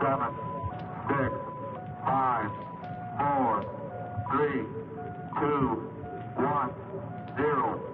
7, 6, 5, 4, 3, 2, 1, 0.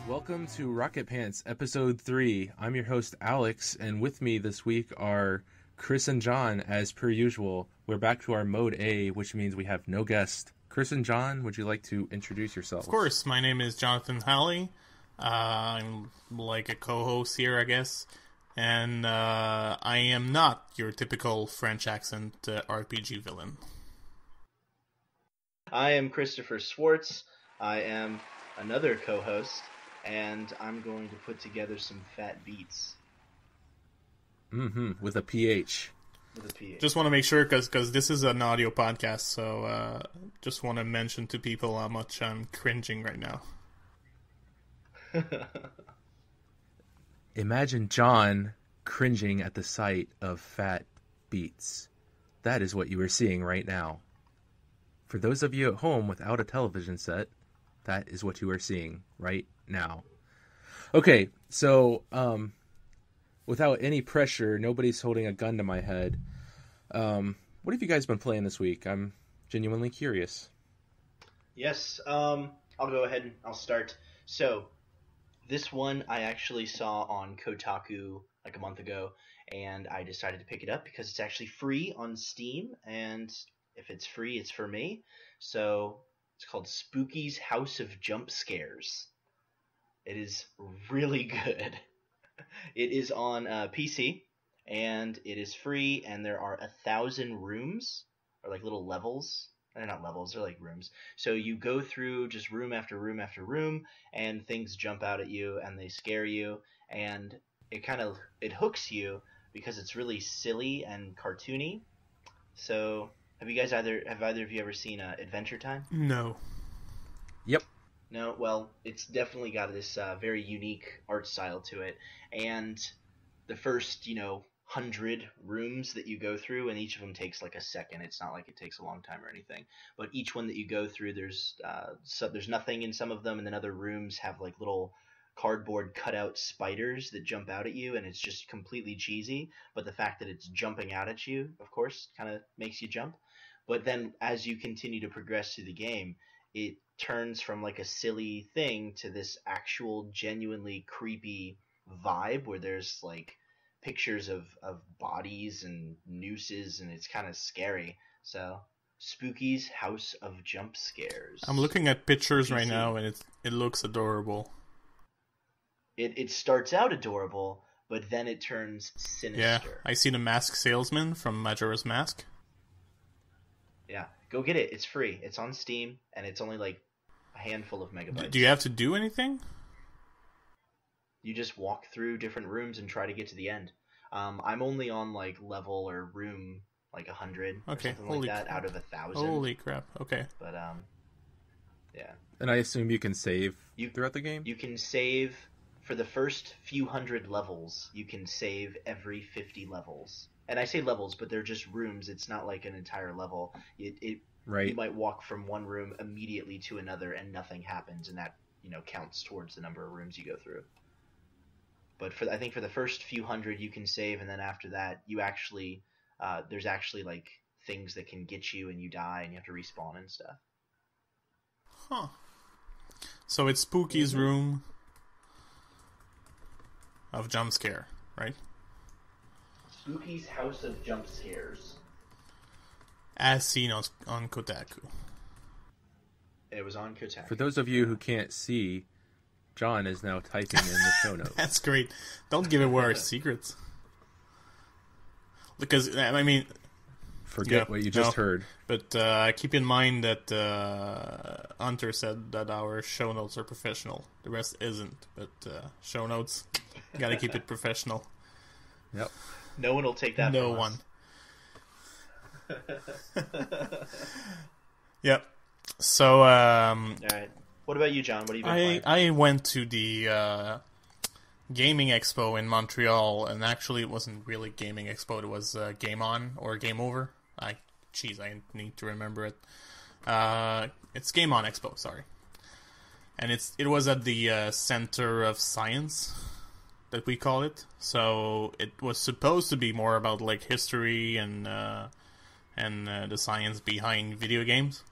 Welcome to Rocket Pants, Episode 3. I'm your host, Alex, and with me this week are Chris and John, as per usual. We're back to our Mode A, which means we have no guest. Chris and John, would you like to introduce yourselves? Of course. My name is Jonathan Halley. I'm like a co-host here, I guess. And I am not your typical French accent RPG villain. I am Christopher Swartz. I am another co-host. And I'm going to put together some fat beats. With a PH. With a PH. Just want to make sure, because this is an audio podcast, so just want to mention to people how much I'm cringing right now. Imagine John cringing at the sight of fat beats. That is what you are seeing right now. For those of you at home without a television set, that is what you are seeing right now. Okay, so without any pressure, nobody's holding a gun to my head. What have you guys been playing this week? I'm genuinely curious. Yes, I'll go ahead and I'll start. So, this one I actually saw on Kotaku like a month ago, and I decided to pick it up because it's actually free on Steam, and if it's free, it's for me. So, it's called Spooky's House of Jumpscares. It is really good. It is on PC, and it is free, and there are 1,000 rooms, or like little levels. They're not levels, they're like rooms. So you go through just room after room after room, and things jump out at you, and they scare you, and it hooks you because it's really silly and cartoony. So have either of you ever seen Adventure Time? No. Yep. No? Well, it's definitely got this very unique art style to it. And the first, 100 rooms that you go through, and each of them takes like a second. It's not like it takes a long time or anything. But each one that you go through, there's nothing in some of them, and then other rooms have like little cardboard cutout spiders that jump out at you, and it's just completely cheesy. But the fact that it's jumping out at you, of course, kind of makes you jump. But then as you continue to progress through the game, it turns from like a silly thing to this actual genuinely creepy vibe where there's like pictures of bodies and nooses, and it's kind of scary. So Spooky's House of Jumpscares. I'm looking at pictures PC. right now, and it looks adorable. It starts out adorable, but then it turns sinister. Yeah, I see the Masked Salesman from Majora's Mask. Yeah, go get it. It's free. It's on Steam, and it's only like a handful of megabytes. Do you have to do anything? You just walk through different rooms and try to get to the end. I'm only on like level or room like 100 or something like that out of 1,000. Holy crap! Okay, but yeah. And I assume you can save throughout the game? You can save for the first few hundred levels. You can save every 50 levels. And I say levels, but they're just rooms. It's not like an entire level. Right. You might walk from one room immediately to another, and nothing happens, and that counts towards the number of rooms you go through. But I think for the first few hundred, you can save, and then after that, you actually there's actually like things that can get you, and you die, and you have to respawn and stuff. Huh. So it's Spooky's room of Jumpscare, right? Spooky's House of Jumpscares. As seen on Kotaku. It was on Kotaku. For those of you who can't see, John is now typing in the show notes. That's great. Don't give away our secrets. Because, I mean... Forget what you just heard. But keep in mind that Hunter said that our show notes are professional. The rest isn't. But show notes, gotta keep it professional. Yep. No one will take that No from one. us. Yep. So, All right. What about you, John? What have you been playing? I went to the gaming expo in Montreal, and actually it wasn't really gaming expo. It was Game On or Game Over. I need to remember it. It's Game On Expo, sorry. And it was at the Center of Science, that we call it. So it was supposed to be more about like history and the science behind video games.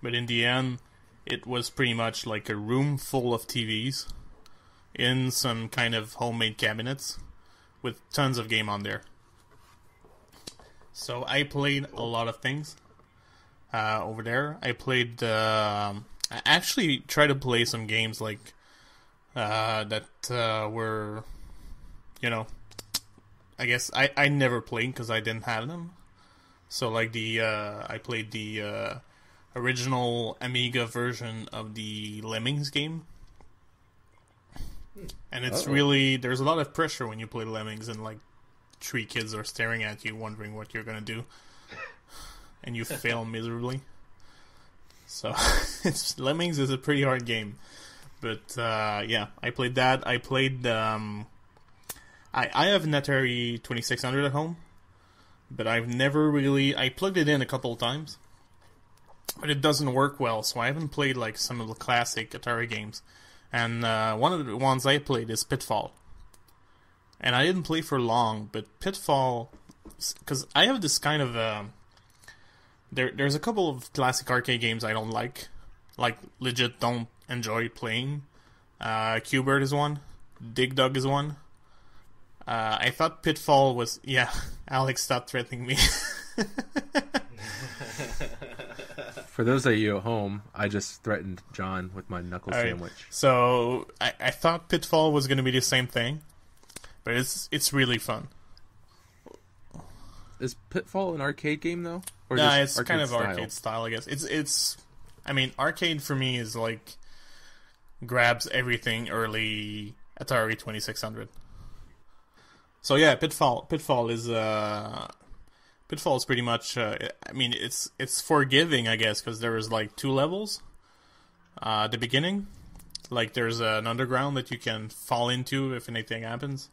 But in the end, it was pretty much like a room full of TVs in some kind of homemade cabinets with tons of game on there. So I played a lot of things over there. I played... I actually tried to play some games like that were... You know, I guess I never played because I didn't have them. So like I played the original Amiga version of the Lemmings game. And it's really, there's a lot of pressure when you play Lemmings and like 3 kids are staring at you wondering what you're gonna do. And you fail miserably. So Lemmings is a pretty hard game. But yeah, I played that. I played I have an Atari 2600 at home, but I've never really... I plugged it in a couple of times, but it doesn't work well, so I haven't played like some of the classic Atari games. And one of the ones I played is Pitfall. And I didn't play for long, but Pitfall... Because I have this kind of... There's a couple of classic arcade games I don't like legit don't enjoy playing. Q-Bird is one. Dig Dug is one. I thought Pitfall was... Yeah, Alex, stop threatening me. For those of you at home, I just threatened John with my knuckle sandwich. So, I thought Pitfall was going to be the same thing, but it's really fun. Is Pitfall an arcade game, though? Or Nah, just it's kind of style? arcade style, I guess. It's... I mean, arcade for me is like... grabs everything early Atari 2600. So yeah, Pitfall is pretty much. I mean, it's forgiving, I guess, because there is like 2 levels. At the beginning, like there's an underground that you can fall into if anything happens.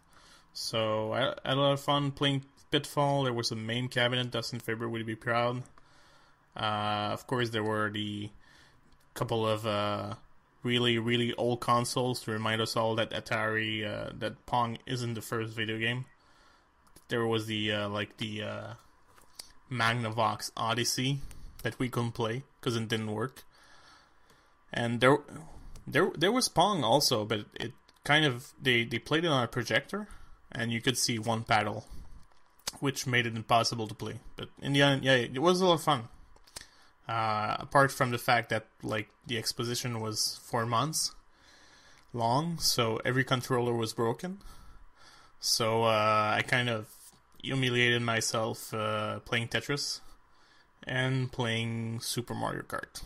So I had a lot of fun playing Pitfall. There was a main cabinet. Dustin Faber would be proud. Of course, there were the couple of really, really old consoles to remind us all that Atari, that Pong isn't the first video game. There was the Magnavox Odyssey that we couldn't play because it didn't work. And there was Pong also, but it kind of, they played it on a projector, and you could see one paddle, which made it impossible to play. But in the end, yeah, it was a lot of fun. Apart from the fact that like the exposition was 4 months long, so every controller was broken. So I kind of humiliated myself playing Tetris and playing Super Mario Kart.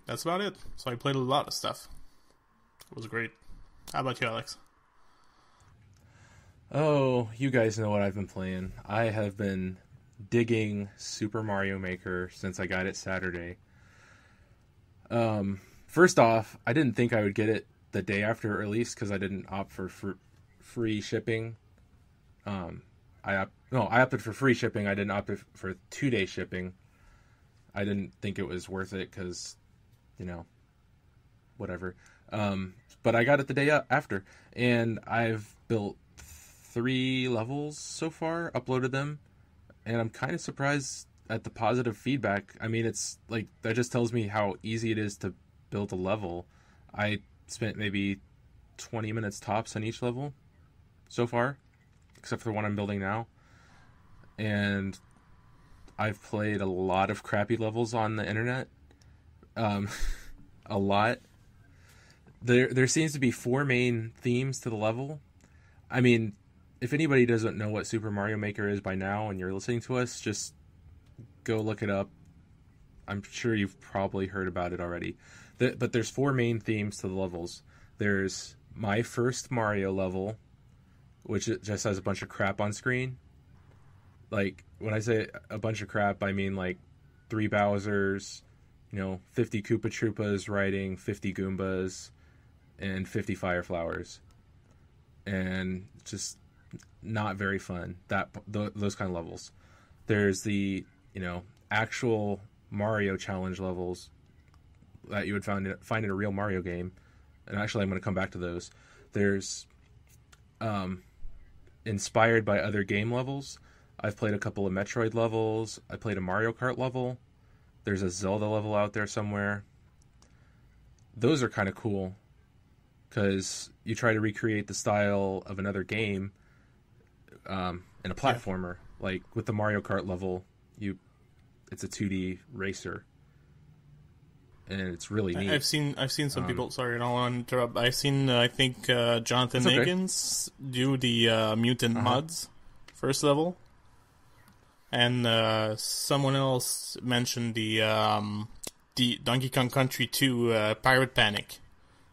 That's about it. So I played a lot of stuff. It was great. How about you, Alex? Oh, you guys know what I've been playing. I have been digging Super Mario Maker since I got it Saturday. First off, I didn't think I would get it the day after release because I didn't opt for free shipping. I opted for free shipping. I didn't opt for 2-day shipping. I didn't think it was worth it because, whatever. But I got it the day after, and I've built 3 levels so far, uploaded them, and I'm kind of surprised at the positive feedback. I mean, it's like, that just tells me how easy it is to build a level. I spent maybe 20 minutes tops on each level so far, except for the one I'm building now. And I've played a lot of crappy levels on the internet. A lot. There seems to be 4 main themes to the level. I mean, if anybody doesn't know what Super Mario Maker is by now and you're listening to us, just go look it up. I'm sure you've probably heard about it already. But there's 4 main themes to the levels. There's my first Mario level, which just has a bunch of crap on screen. Like, when I say a bunch of crap, I mean, like, 3 Bowsers, 50 Koopa Troopas riding 50 Goombas, and 50 Fire Flowers. And just not very fun, those kind of levels. There's the, actual Mario challenge levels that you would find in a real Mario game. And actually, I'm going to come back to those. There's inspired by other game levels. I've played a couple of Metroid levels. I played a Mario Kart level. There's a Zelda level out there somewhere. Those are kind of cool because you try to recreate the style of another game in a platformer. Like with the Mario Kart level, it's a 2D racer, and it's really neat. I've seen some people. Sorry, I don't want to interrupt. I've seen I think Jonathan Higgins do the Mutant Muds first level, and someone else mentioned the Donkey Kong Country 2 Pirate Panic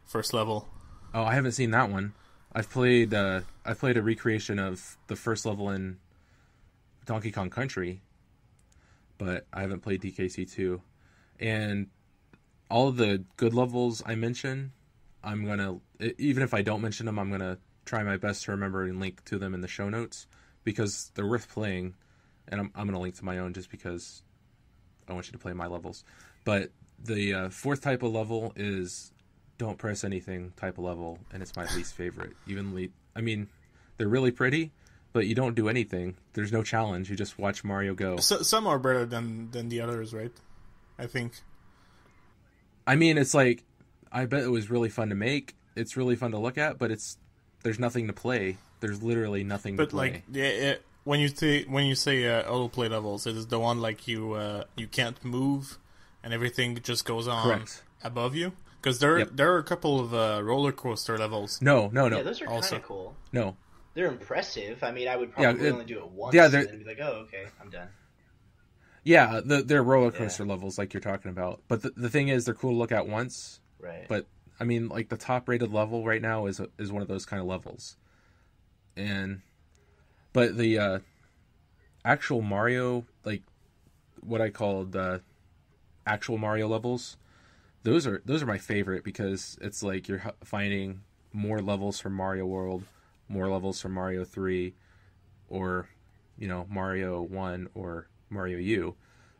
first level. Oh, I haven't seen that one. I've played a recreation of the first level in Donkey Kong Country, but I haven't played DKC 2. And all of the good levels I mention, I'm gonna, even if I don't mention them, I'm gonna try my best to remember and link to them in the show notes because they're worth playing. And I'm gonna link to my own just because I want you to play my levels. But the fourth type of level is don't press anything type of level, and it's my least favorite. I mean, they're really pretty, but you don't do anything. There's no challenge. You just watch Mario go. So, some are better than the others, right? I think. I mean, it's like, I bet it was really fun to make. It's really fun to look at, but there's nothing to play. There's literally nothing to play. But like, when you say autoplay levels, it is the one like you can't move, and everything just goes on above you. Because there are a couple of roller coaster levels. No. Yeah, those are kind of cool. No. They're impressive. I mean, I would probably only do it once and then be like, oh, okay, I'm done. Yeah, they're roller coaster levels like you're talking about. But the thing is, they're cool to look at once. Right. But, I mean, like, the top-rated level right now is one of those kind of levels. But the actual Mario, like, what I called actual Mario levels, those are my favorite because it's like you're finding more levels from Mario World, more levels from Mario 3, or, Mario 1 or Mario U.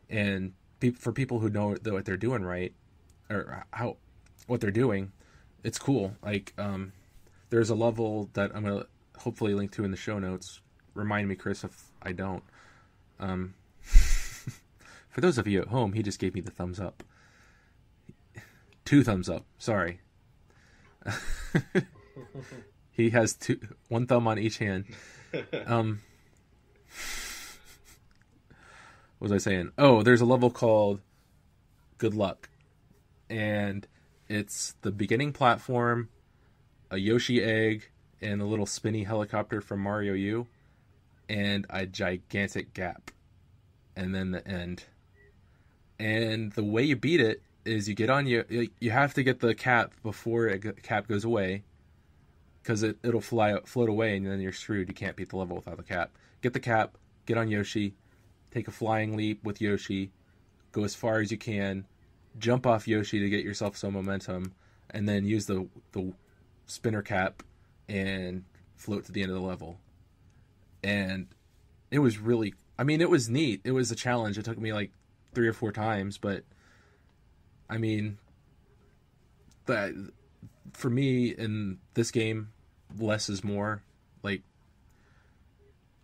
And for people who know what they're doing right, or what they're doing, it's cool. Like, there's a level that I'm going to hopefully link to in the show notes. Remind me, Chris, if I don't. For those of you at home, he just gave me the thumbs up. 2 thumbs up. Sorry. He has 1 thumb on each hand. What was I saying? Oh, there's a level called Good Luck. And it's the beginning platform, a Yoshi egg, and a little spinny helicopter from Mario U, and a gigantic gap. And then the end. And the way you beat it is you get on you have to get the cap before cap goes away, because it'll float away, and then you're screwed. You can't beat the level without the cap. Get the cap, get on Yoshi, take a flying leap with Yoshi, go as far as you can, jump off Yoshi to get yourself some momentum, and then use the spinner cap and float to the end of the level. And it was really, it was neat. It was a challenge. It took me like 3 or 4 times, but I mean, for me in this game, less is more. Like,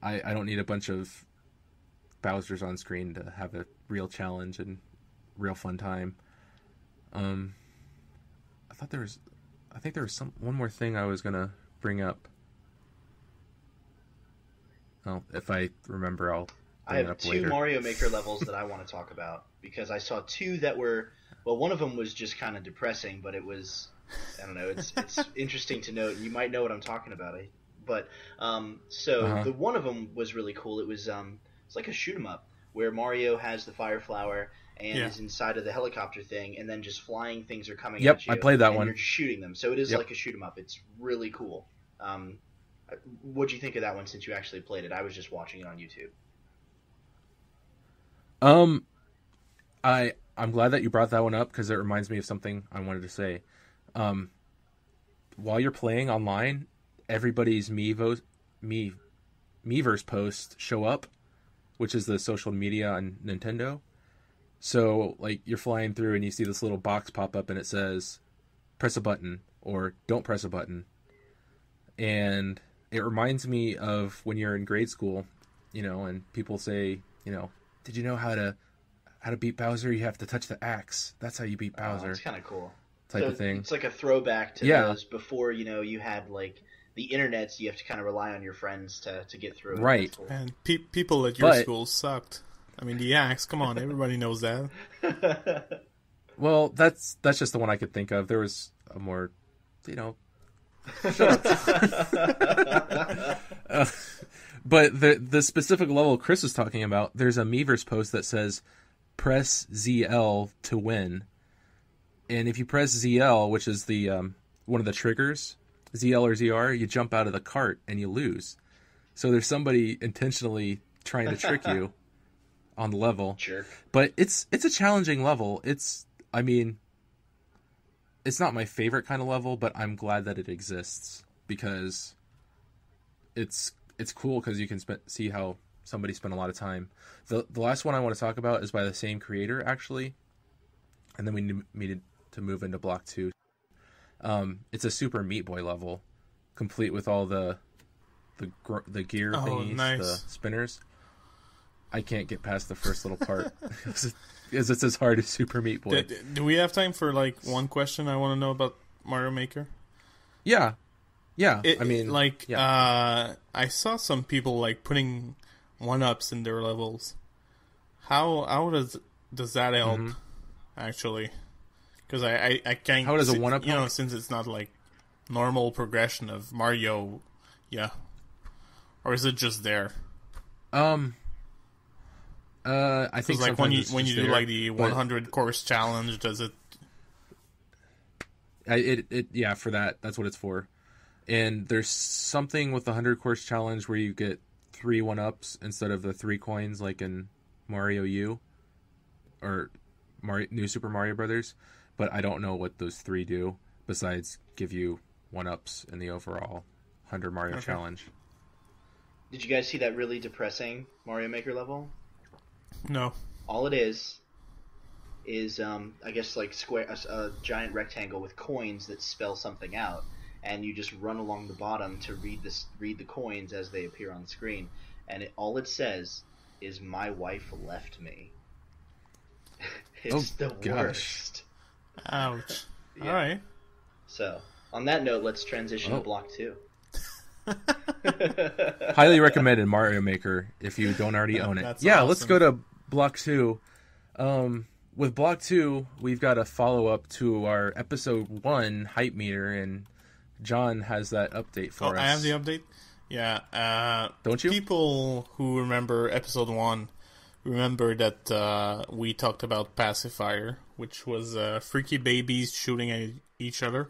I don't need a bunch of Bowsers on screen to have a real challenge and real fun time. I think there was one more thing I was gonna bring up. Well, if I remember, I'll bring it up later. I have 2 Mario Maker levels that I want to talk about, because I saw 2 that were, well, one of them was just kind of depressing, but it was, I don't know, it's interesting to note. You might know what I'm talking about. But the one of them was really cool. It was it's like a shoot 'em up where Mario has the fire flower and is inside of the helicopter thing, and then just flying things are coming at you. I played that and one. You're just shooting them, so it is like a shoot 'em up. It's really cool. What'd you think of that one since you actually played it? I was just watching it on YouTube. I'm glad that you brought that one up because it reminds me of something I wanted to say. While you're playing online, everybody's Miiverse posts show up, which is the social media on Nintendo. So, like, you're flying through and you see this little box pop up and it says, press a button, or don't press a button. And it reminds me of when you're in grade school, and people say, did you know how to beat Bowser? You have to touch the axe. That's how you beat Bowser. That's kind of cool. Type of thing. It's like a throwback to those before, you had, like, the internet, so you have to kind of rely on your friends to get through it. Right. Cool. And people at your school sucked. I mean, the axe, come on, everybody knows that. Well, that's just the one I could think of. There was a more, shut up. But the specific level Chris was talking about, there's a Miiverse post that says, press ZL to win. And if you press ZL, which is the one of the triggers, ZL or ZR, you jump out of the cart and you lose. So there's somebody intentionally trying to trick you on the level. Jerk. But it's a challenging level. It's not my favorite kind of level, but I'm glad that it exists because it's cool because you can see how somebody spent a lot of time. The last one I want to talk about is by the same creator, actually. And then we need to move into Block 2. It's a Super Meat Boy level, complete with all the gear thingies, nice. the spinners. I can't get past the first little part because it's as hard as Super Meat Boy. Do we have time for, like, one question I want to know about Mario Maker? Yeah. I saw some people, like, putting 1-ups in their levels. How does that help, actually? Because I can't... How does a 1-up help? Since it's not, like, normal progression of Mario, yeah. Or is it just there? I think like when you do there, like the 100 course challenge, does it? Yeah, for that's what it's for. And there's something with the 100 course challenge where you get 3 1-ups instead of the 3 coins like in Mario U or New Super Mario Brothers. But I don't know what those 3 do besides give you 1-ups in the overall 100 Mario challenge. Did you guys see that really depressing Mario Maker level? No. All it is I guess like a giant rectangle with coins that spell something out, and you just run along the bottom to read the coins as they appear on screen, and all it says is "My wife left me." It's the worst. Ouch. Yeah. All right. So, on that note, let's transition to Block 2. Highly recommended Mario Maker if you don't already own it. That's yeah, awesome. Let's go to Block 2. With Block 2, we've got a follow-up to our Episode 1 HypeMeter, and John has that update for us. I have the update? Yeah. Don't you? People who remember Episode 1 remember that we talked about PaciFire, which was freaky babies shooting at each other.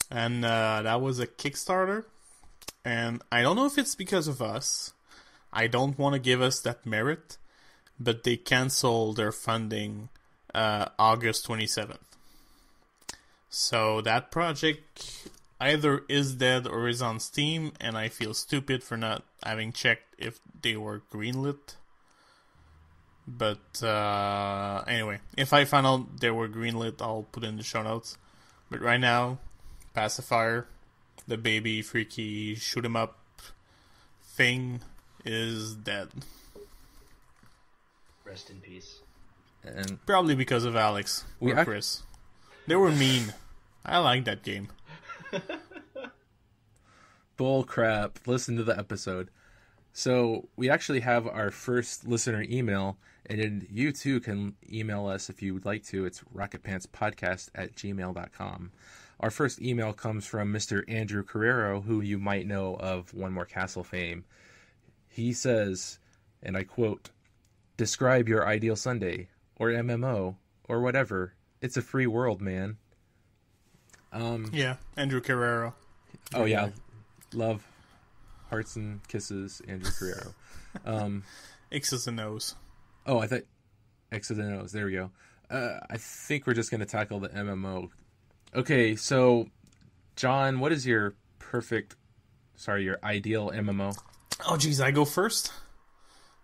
And that was a Kickstarter. And I don't know if it's because of us. I don't want to give us that merit. But they canceled their funding August 27th. So that project either is dead or is on Steam. And I feel stupid for not having checked if they were greenlit. But anyway, if I find out they were greenlit, I'll put it in the show notes. But right now, PaciFire, the baby freaky shoot 'em up thing, is dead. Rest in peace. And Probably because of Alex or Chris. They were mean. I like that game. bull crap. Listen to the episode. So we actually have our first listener email, and you too can email us if you would like to. It's rocketpantspodcast@gmail.com. Our first email comes from Mr. Andrew Carreiro, who you might know of One More Castle fame. He says, and I quote, "Describe your ideal Sunday, or MMO, or whatever. It's a free world, man." Yeah, Andrew Carreiro. Oh, yeah. Love, hearts and kisses, Andrew Carreiro. X's and O's. Oh, I thought X and O's. There we go. I think we're just going to tackle the MMO. Okay, so, John, what is your your ideal MMO? Oh, geez, I go first?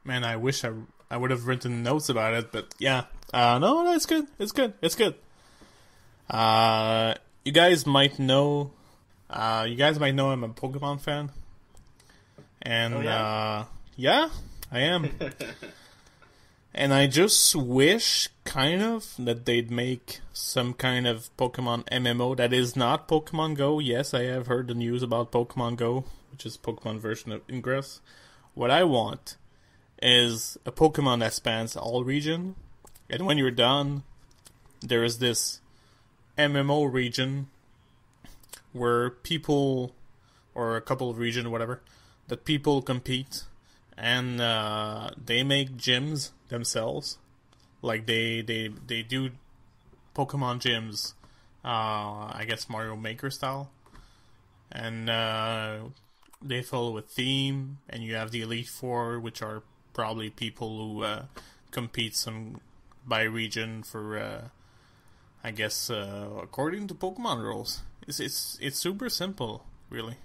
Man, I wish I would have written notes about it, but yeah. No, it's good. It's good. It's good. You guys might know I'm a Pokemon fan. And, Oh, yeah? Yeah, I am. And I just wish, kind of, that they'd make some kind of Pokemon MMO that is not Pokemon Go. Yes, I have heard the news about Pokemon Go, which is Pokemon version of Ingress. What I want is a Pokemon that spans all region, and when you're done, there is this MMO region where people, or a couple of region, whatever, that people compete, and they make gyms themselves. Like they do Pokemon gyms, I guess Mario Maker style, and they follow a theme, and you have the Elite Four, which are probably people who compete by region for, I guess, according to Pokemon rules. It's super simple, really.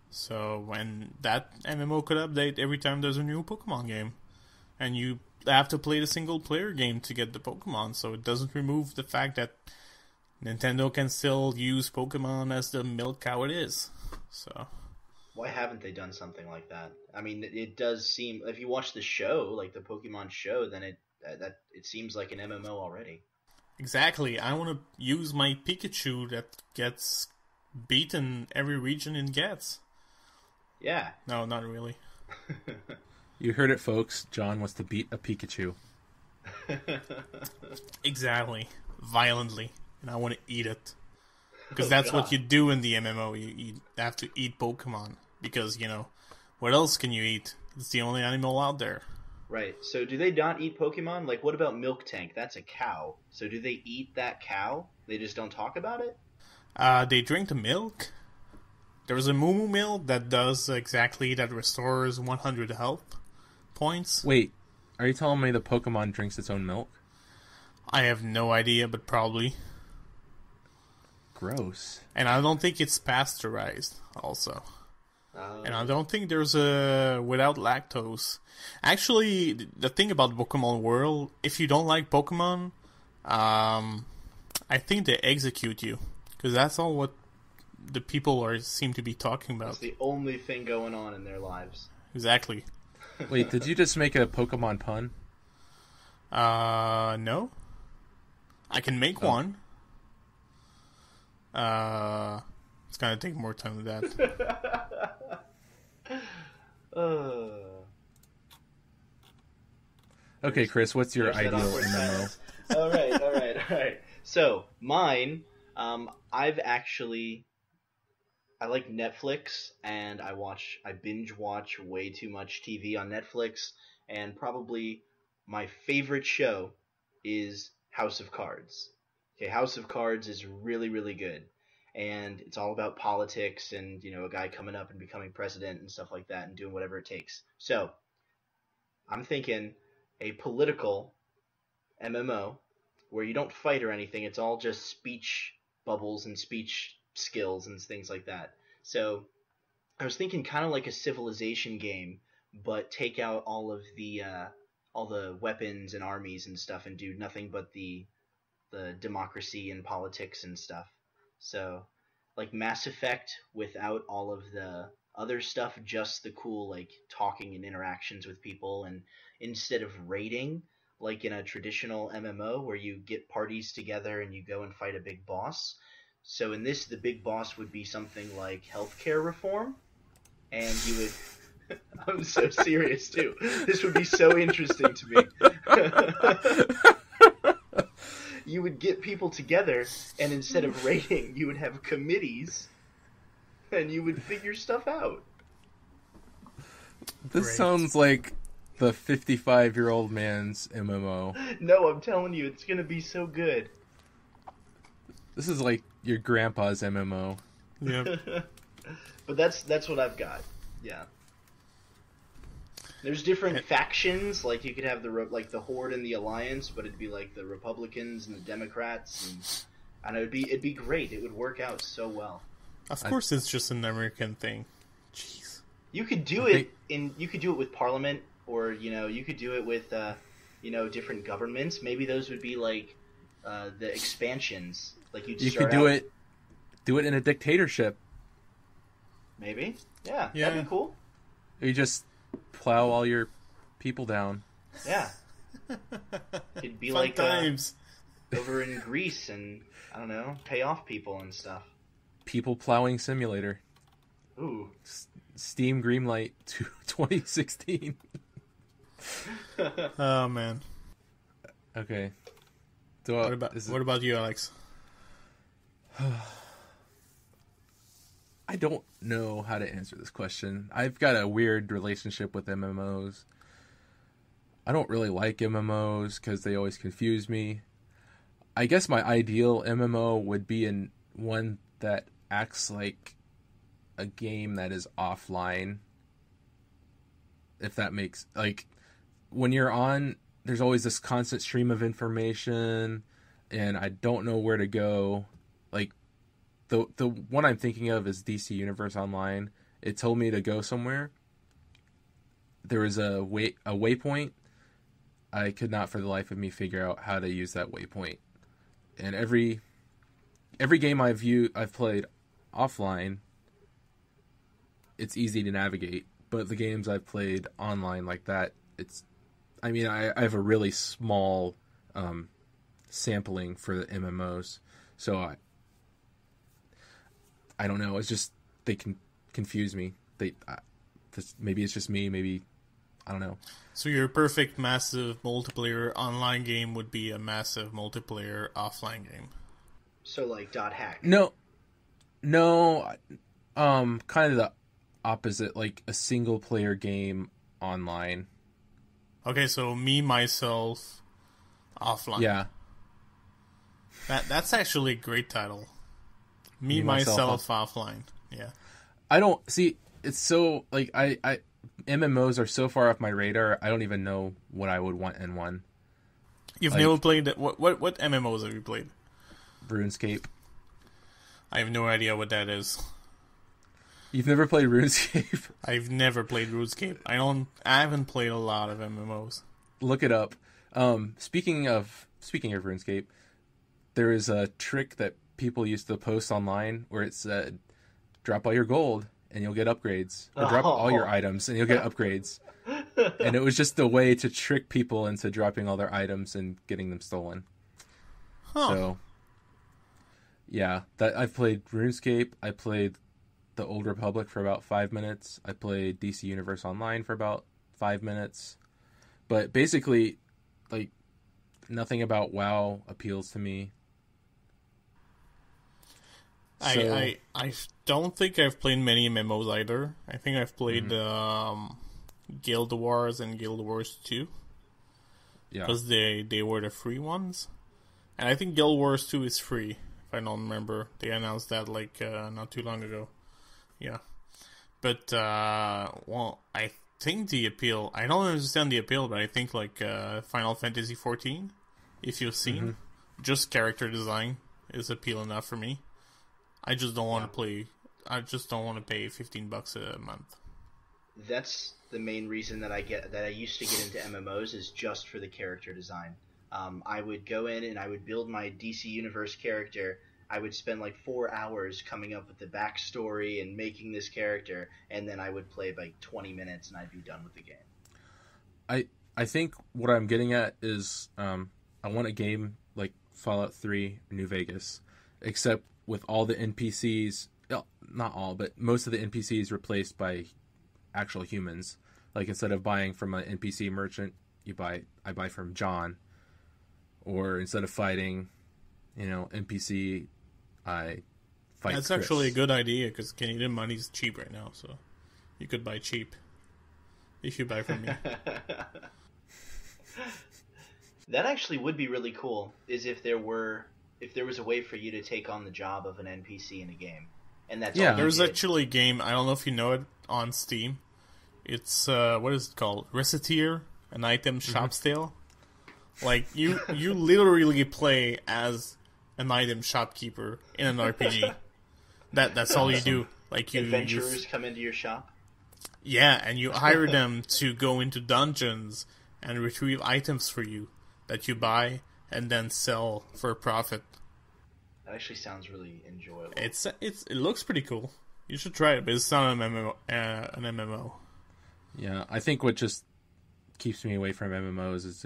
So when that MMO could update every time there's a new Pokemon game, and you have to play the single player game to get the Pokemon, so it doesn't remove the fact that Nintendo can still use Pokemon as the milk cow it is. So Why haven't they done something like that? I mean, it does seem, if you watch the show, like the Pokemon show, then it seems like an MMO already. exactly, I want to use my Pikachu that gets beaten every region it gets. Yeah. No, not really. You heard it, folks. John wants to beat a Pikachu. Exactly. Violently. And I want to eat it. Because that's what you do in the MMO. You have to eat Pokemon. Because, what else can you eat? It's the only animal out there. Right. So do they not eat Pokemon? Like, what about Milk Tank? That's a cow. So do they eat that cow? They just don't talk about it? They drink the milk. There's a Moo Moo that does exactly that, restores 100 health points. Wait, are you telling me the Pokemon drinks its own milk? I have no idea, but probably. Gross. And I don't think it's pasteurized, also. And I don't think there's a without lactose. Actually, the thing about Pokemon World, if you don't like Pokemon, I think they execute you. Because that's all what the people seem to be talking about. That's the only thing going on in their lives. Exactly. Wait, did you just make a Pokemon pun? No. I can make one. It's gonna take more time than that. Okay, Chris, what's your There's that ideal awkward MMO? silence. All right. So, mine, I like Netflix, and I binge watch way too much TV on Netflix, and probably my favorite show is House of Cards. Okay, House of Cards is really, really good, and it's all about politics and, a guy coming up and becoming president and stuff like that and doing whatever it takes. So, I'm thinking a political MMO where you don't fight or anything, it's all just speech bubbles and speech skills and things like that. So I was thinking kind of like a Civilization game, but take out all the weapons and armies and stuff and do nothing but the democracy and politics and stuff. So like Mass Effect without all of the other stuff, just the cool like talking and interactions with people, and instead of raiding like in a traditional MMO where you get parties together and you go and fight a big boss. So in this, the big boss would be something like healthcare reform, and you would... I'm so serious, too. This would be so interesting to me. You would get people together, and instead of raiding, you would have committees, and you would figure stuff out. This Great. sounds like the 55-year-old man's MMO. No, I'm telling you, it's going to be so good. This is like your grandpa's MMO. Yep. But that's what I've got. Yeah. There's different factions. Like you could have the Horde and the Alliance, but it'd be like the Republicans and the Democrats, and I know it'd be great. It would work out so well. Of course, it's just an American thing. Jeez. You could do it with Parliament, or you could do it with different governments. Maybe those would be like the expansions. Like you could do it in a dictatorship. Maybe, yeah, that'd be cool. You just plow all your people down. Yeah, it'd be Fun like times. Over in Greece, and I don't know, pay off people and stuff. People plowing simulator. Ooh. Steam Greenlight 2016. Oh man. Okay. What about you, Alex? I don't know how to answer this question. I've got a weird relationship with MMOs. I don't really like MMOs because they always confuse me. I guess my ideal MMO would be one that acts like a game that is offline. If that makes... Like, when you're on, there's always this constant stream of information, and I don't know where to go. Like, the one I'm thinking of is DC Universe Online. It told me to go somewhere. There was a waypoint. I could not for the life of me figure out how to use that waypoint. And every game I've played offline, it's easy to navigate. But the games I've played online like that, I have a really small sampling for the MMOs, so I don't know. It's just they can confuse me. Maybe it's just me. Maybe I don't know. So your perfect massive multiplayer online game would be a massive multiplayer offline game. So like .hack. No, kind of the opposite. Like a single player game online. Okay, so me myself offline. Yeah. That's actually a great title. Me myself offline. Yeah. I don't see. It's so like I MMOs are so far off my radar. I don't even know what I would want in one. You've never played what MMOs have you played? RuneScape. I have no idea what that is. You've never played RuneScape? I've never played RuneScape. I haven't played a lot of MMOs. Look it up. Speaking of RuneScape, there is a trick that people used to post online where it said, "Drop all your gold and you'll get upgrades," or "Drop all your items and you'll get upgrades." And it was just a way to trick people into dropping all their items and getting them stolen. Huh. So, yeah, I've played RuneScape. I played the Old Republic for about 5 minutes. I played DC Universe Online for about 5 minutes. But basically, like, nothing about WoW appeals to me. I don't think I've played many MMOs either. I think I've played Guild Wars and Guild Wars 2. Yeah. Because they were the free ones. And I think Guild Wars 2 is free, if I don't remember. They announced that not too long ago. Yeah. But, I think the appeal... I don't understand the appeal, but I think Final Fantasy XIV, if you've seen, just character design is appeal enough for me. I just don't want to play... I just don't want to pay $15 a month. That's the main reason that I used to get into MMOs, is just for the character design. I would go in and I would build my DC Universe character. I would spend 4 hours coming up with the backstory and making this character, and then I would play 20 minutes and I'd be done with the game. I think what I'm getting at is I want a game like Fallout 3 New Vegas, except with all the NPCs, not all, but most of the NPCs replaced by actual humans. Like, instead of buying from an NPC merchant, I buy from John. Or instead of fighting, NPC, I fight That's Chris. actually a good idea, because Canadian money's cheap right now, so you could buy cheap if you buy from me. That actually would be really cool, is if there was a way for you to take on the job of an NPC in a game. And that's all you There's did. actually a game, I don't know if you know it, on Steam. It's what is it called? Reciteer, an item shop stale. Like you literally play as an item shopkeeper in an RPG. That's all you do. Like adventurers come into your shop. Yeah, and you hire them to go into dungeons and retrieve items for you that you buy and then sell for a profit. That actually sounds really enjoyable. It looks pretty cool. You should try it, but it's not an MMO. Yeah, I think what just keeps me away from MMOs is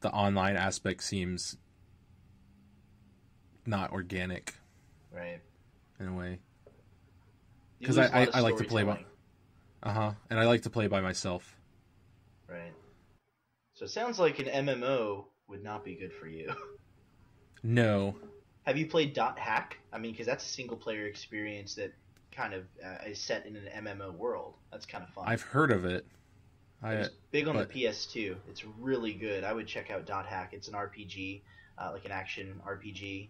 the online aspect seems not organic. Right. In a way. Because I like to play by... and I like to play by myself. Right. So it sounds like an MMO would not be good for you. No. Have you played .hack? I mean, because that's a single-player experience that kind of is set in an MMO world. That's kind of fun. I've heard of it. It's big on the PS2. It's really good. I would check out .hack. It's an RPG, like an action RPG,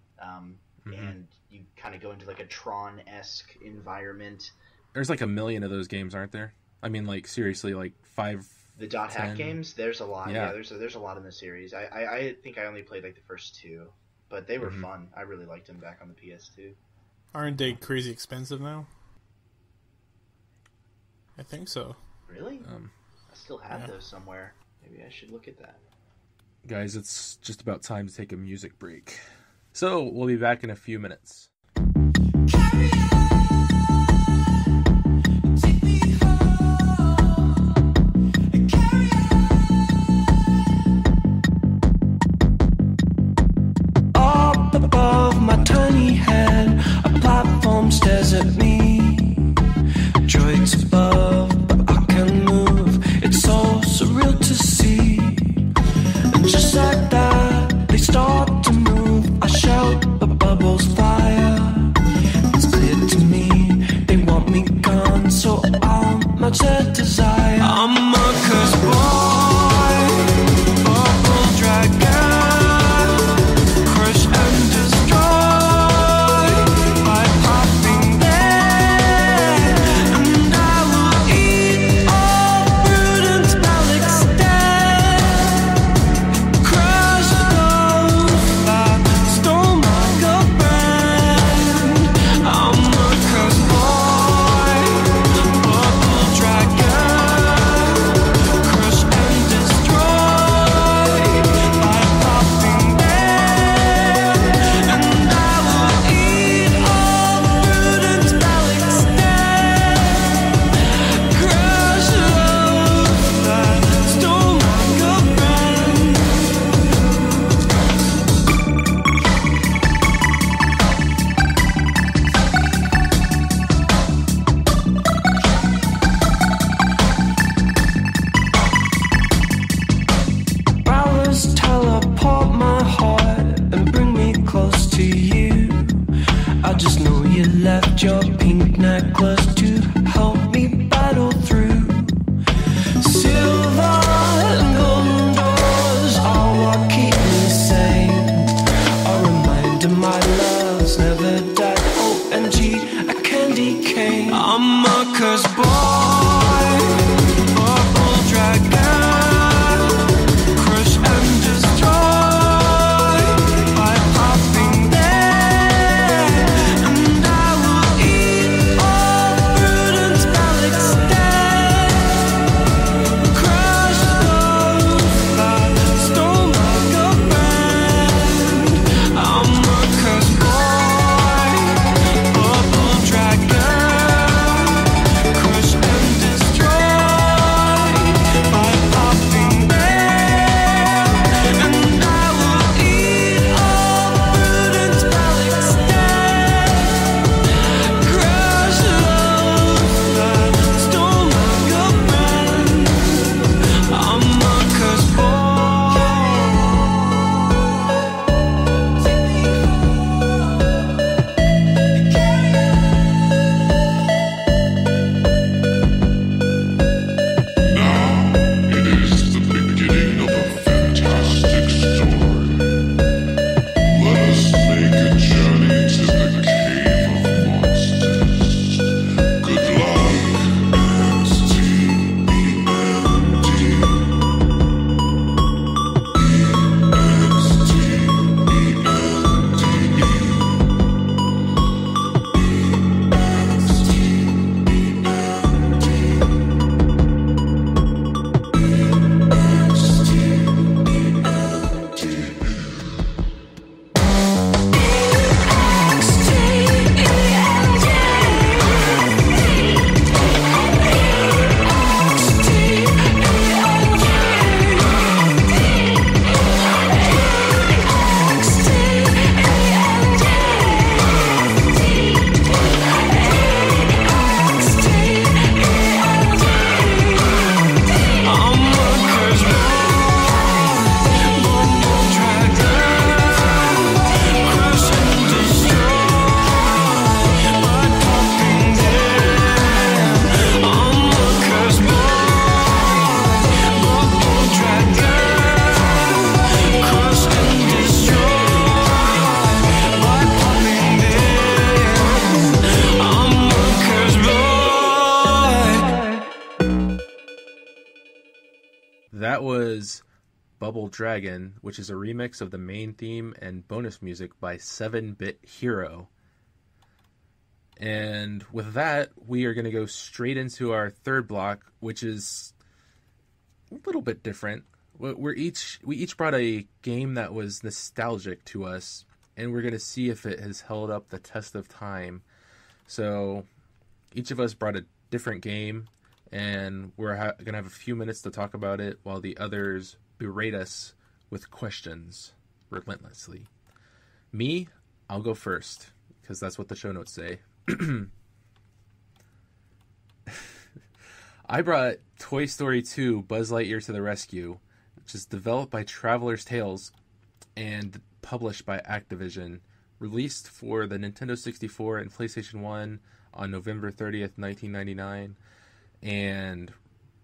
and you kind of go into like a Tron-esque environment. There's like 1 million of those games, aren't there? I mean, like seriously, like 5. The .hack games. There's a lot. Yeah, there's a lot in the series. I think I only played like the first 2, but they were fun. I really liked them back on the PS2. Aren't they crazy expensive now? I think so. Really? I still have those somewhere. Maybe I should look at that. Guys, it's just about time to take a music break. So, we'll be back in a few minutes. Carry on, take me home, carry on. Up above my tiny head, a platform stares at me. Droids above, but I can move. It's so surreal to see. And just like that, they start to move. I shout, but bubbles fire. It's clear to me, they want me gone, so I'll match their desire. I'm a cursed boy, bubble dragon, crush and destroy by popping there, and I will eat all prudence Alex dead. Crush those that stole my girlfriend. I'm a cursed boy, bubble dragon. that was Bubble Dragon, which is a remix of the main theme and bonus music by 7-Bit Hero. And with that, we are going to go straight into our third block, which is a little bit different. We each brought a game that was nostalgic to us, and we're going to see if it has held up the test of time. So each of us brought a different game, and we're going to have a few minutes to talk about it while the others berate us with questions relentlessly. Me, I'll go first, because that's what the show notes say. I brought Toy Story 2 Buzz Lightyear to the Rescue, which is developed by Traveler's Tales and published by Activision, released for the Nintendo 64 and PlayStation 1 on November 30th, 1999, and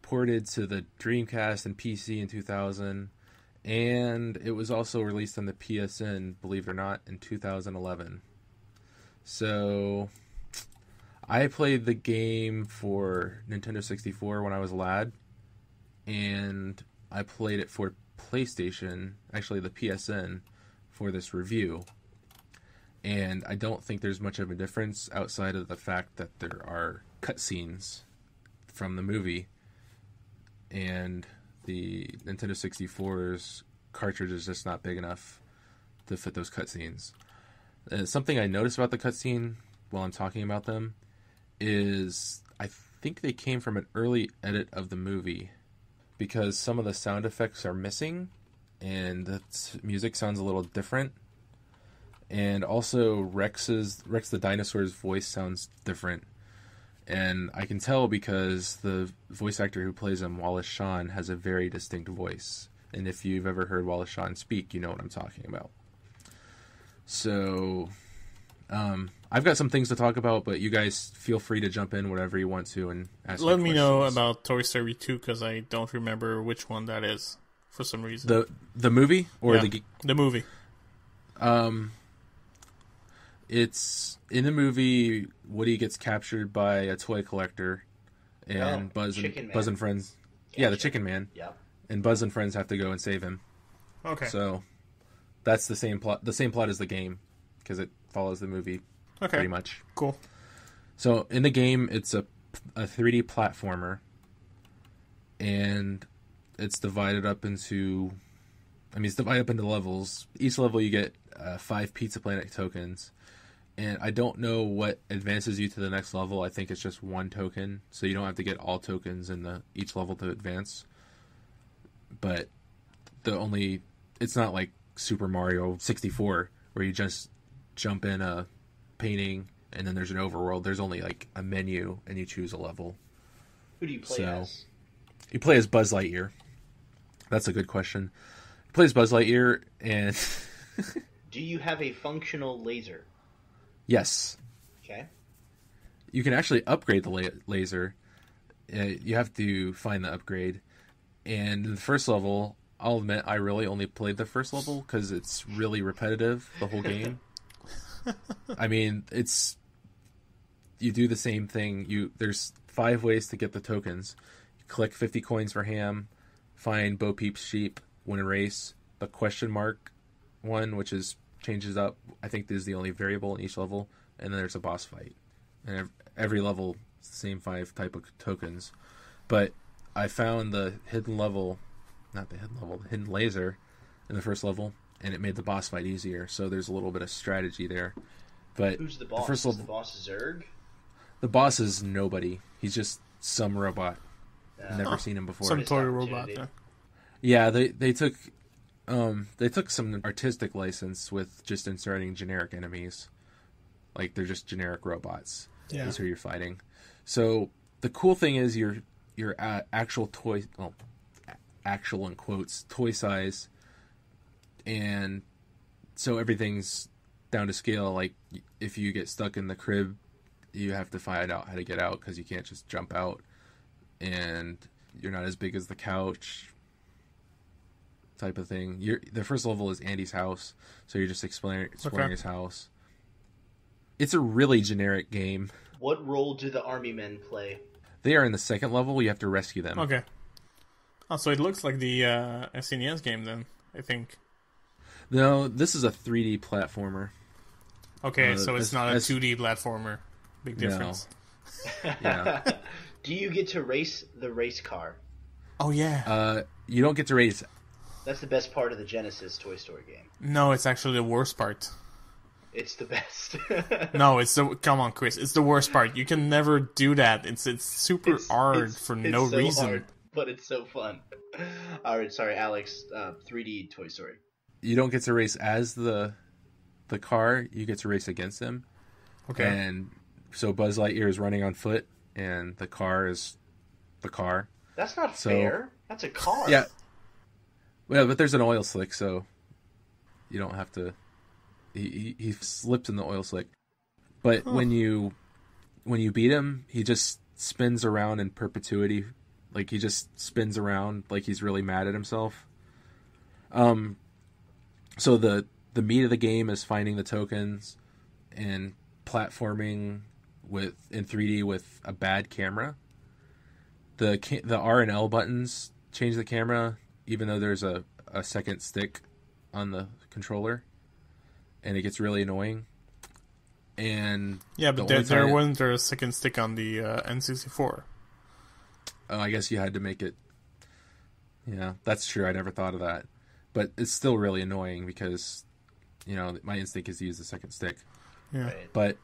ported to the Dreamcast and PC in 2000, and it was also released on the PSN, believe it or not, in 2011. So I played the game for Nintendo 64 when I was a lad, and I played it for PlayStation, actually the PSN, for this review. And I don't think there's much of a difference outside of the fact that there are cutscenes from the movie, and the Nintendo 64's cartridge is just not big enough to fit those cutscenes. Something I noticed about the cutscene while I'm talking about them is I think they came from an early edit of the movie, because some of the sound effects are missing and the music sounds a little different, and also Rex the dinosaur's voice sounds different, and I can tell because the voice actor who plays him, Wallace Shawn, has a very distinct voice, and if you've ever heard Wallace Shawn speak, you know what I'm talking about. So I've got some things to talk about, but you guys feel free to jump in whatever you want to and ask me questions. Let me know about Toy Story 2, because I don't remember which one that is for some reason. The movie or the movie? It's in the movie. Woody gets captured by a toy collector, and Buzz and friends. Yeah, the Chicken Man. Yep. And Buzz and friends have to go and save him. Okay. So that's the same plot. The same plot as the game, because it follows the movie. Okay. Pretty much. Cool. So in the game, it's a 3D platformer, and it's divided up into. It's divided up into levels. Each level you get 5 Pizza Planet tokens. And I don't know what advances you to the next level. I think it's just 1 token, so you don't have to get all tokens in each level to advance. But it's not like Super Mario 64, where you just jump in a painting and then there's an overworld. There's only like a menu and you choose a level. Who do you play as? You play as Buzz Lightyear. That's a good question. You play as Buzz Lightyear, and do you have a functional laser? Yes. Okay. You can actually upgrade the laser. You have to find the upgrade. And in the first level, I'll admit I really only played the first level because it's really repetitive, the whole game. You do the same thing. There's 5 ways to get the tokens. You collect 50 coins for ham, find Bo Peep's sheep, win a race, the question mark one, which changes up. I think this is the only variable in each level, and then there's a boss fight. And every level is the same 5 type of tokens. But I found the hidden laser in the first level, and it made the boss fight easier. So there's a little bit of strategy there. But who's the boss? Is the boss Zurg? The boss is nobody. He's just some robot. Never seen him before. Some toy robot. Yeah, they took some artistic license with just inserting generic enemies. Like, they're just generic robots. Yeah. That's who you're fighting. So the cool thing is your actual toy, actual in quotes, toy size, and so everything's down to scale. Like, if you get stuck in the crib, you have to find out how to get out, because you can't just jump out, and you're not as big as the couch type of thing. The first level is Andy's house, so you're just exploring his house. It's a really generic game. What role do the army men play? They are in the second level. You have to rescue them. Okay. Oh, so it looks like the SNES game then, I think. No, this is a 3D platformer. Okay, so it's not a 2D platformer. Big difference. No. Yeah. Do you get to race the race car? Oh, yeah. You don't get to race. That's the best part of the Genesis Toy Story game. No, it's actually the worst part. It's the best. No, come on, Chris. It's the worst part. You can never do that. It's super hard for no so reason. Hard, but it's so fun. All right, sorry, Alex. 3D Toy Story. You don't get to race as the car. You get to race against him. Okay. And so Buzz Lightyear is running on foot, and the car is the car. That's not fair. That's a car. Yeah. Well, but there's an oil slick, so you don't have to. He slips in the oil slick, but when you beat him, he just spins around in perpetuity, like he just spins around like he's really mad at himself. So the meat of the game is finding the tokens and platforming in 3D with a bad camera. The R and L buttons change the camera, even though there's a second stick on the controller. And it gets really annoying. And yeah, but there wasn't a second stick on the N64. Oh, I guess you had to make it. Yeah, that's true. I never thought of that. But it's still really annoying because, my instinct is to use the second stick. Yeah. Right. But